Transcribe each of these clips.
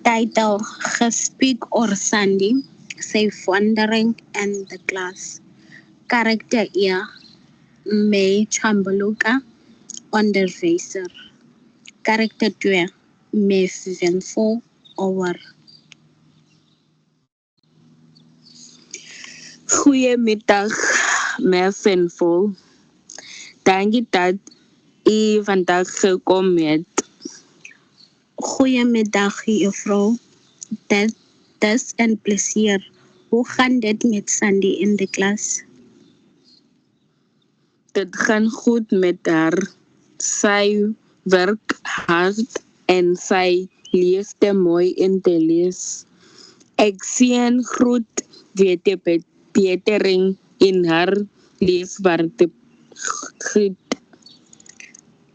Title: Gespeak or Sandy, Safe Wandering and the Glass. Character ear: May Chambuluka, Onderwijzer. Character 2: May Venfo, Over. Goedemiddag, meneer Vol. Dank dat u vandaag gekomen bent. Goedemiddag, juffrouw. Dat is een plezier. Hoe gaat het met Sandy in de klas? Het gaat goed met haar. Zij werkt hard en zij leest mooi in de les. Ik zie een groot verbetering in haar leesvaardigheid.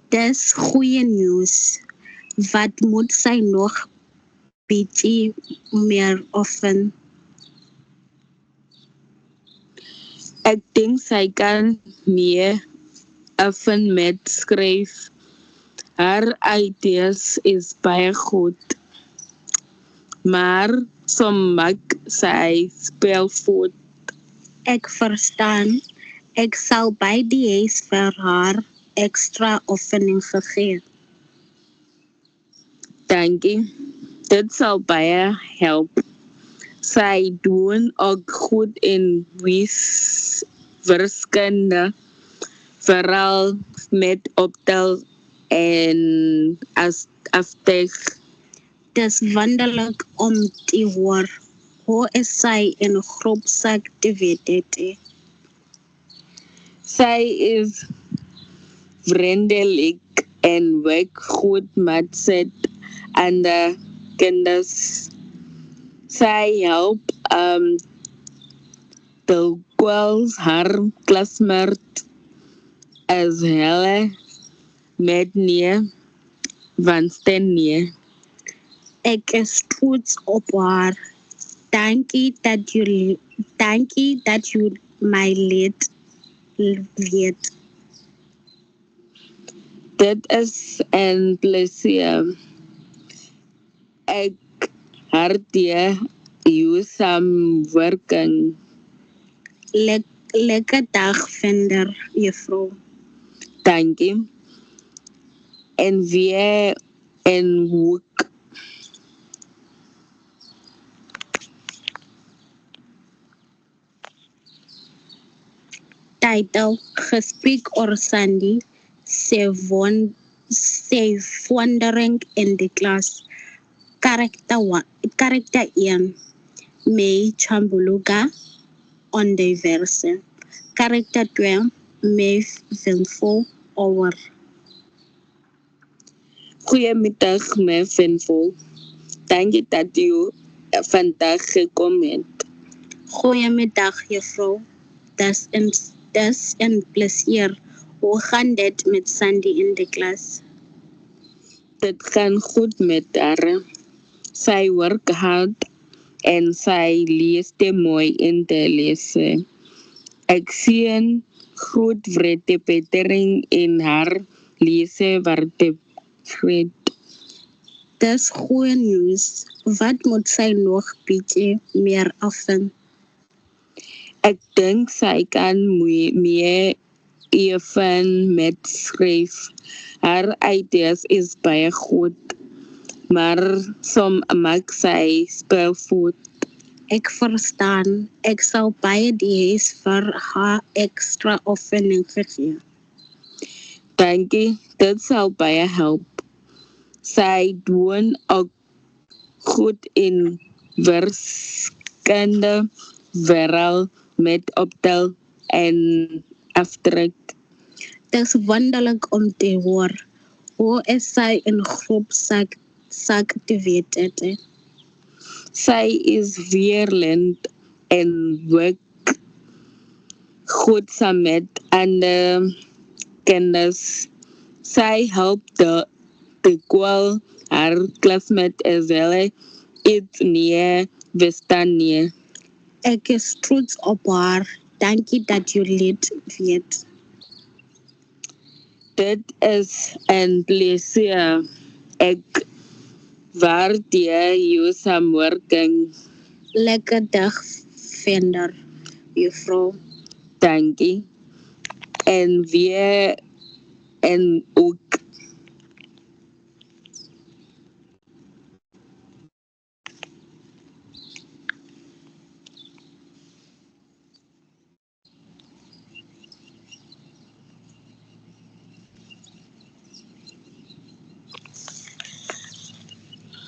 Dat is goede nieuws. Wat moet zij nog beetje meer oefenen? Ik denk zij kan meer oefenen met schrijven. Haar ideas is baie goed. Maar soms maak zij spelfout. Ik verstaan. Ik zal bij die huis vir haar extra oefening gee. Dankie. Dit sal baie help. Sy doen ook goed in wiskunde, veral met optel en aftig. Dis wonderlik om te hoor. Hoe is sy in groepsaktiwiteite? Sy is vriendelijk en werk goed met ander kinders. Sy help dikwels haar klasmaat as hulle met nie wansteen nie. Ek is trots op haar. Dankie dat jy my laat weet. Dit is een plesier. Ek hartje jou saamwerking. Lekker dag vinder, juffrou. Dankie. En weer en hoek. Title: Gespeak or Sandy, Safe Wandering in the Class. Character 1. May Chambuluka, Onderwijzer. Character 2. May Venfo, Over. Goedemiddag, meneer Venvol. Dank dat u vandaag gekomen bent. Goedemiddag, juffrouw. Dat is een plezier. Hoe gaat het met Sandy in de klas? Het gaat goed met haar. Zij werkt hard en zij leest mooi in de lessen. Ik zie een groot verbetering in haar leesvaardigheid. Dat is goede nieuws. Wat moet zij nog beetje meer oefenen? Ik denk zij kan meer even met schrijven. Haar ideas is baie goed, maar soms maakt zij spelfout. Ik verstaan. Ik zal bij die huis vir haar extra oefening gee. Dankie, dit sal baie help. Sy doen ook goed in wiskunde, veral met optel en aftrek. Het is wonderlijk om te hoor. Hoe is zij in groepsactiviteiten? Sy is veerlend en werk goed saam met ander kinders. Sy help dikwels haar klasmaat as hulle iets nie verstaan nie. Ik is trots op haar. Dankie dat je dit weet. Dit is een plezier. Ik Waardeer jou saamwerking. Lekker dag verder, juffrou. Dankie. En ook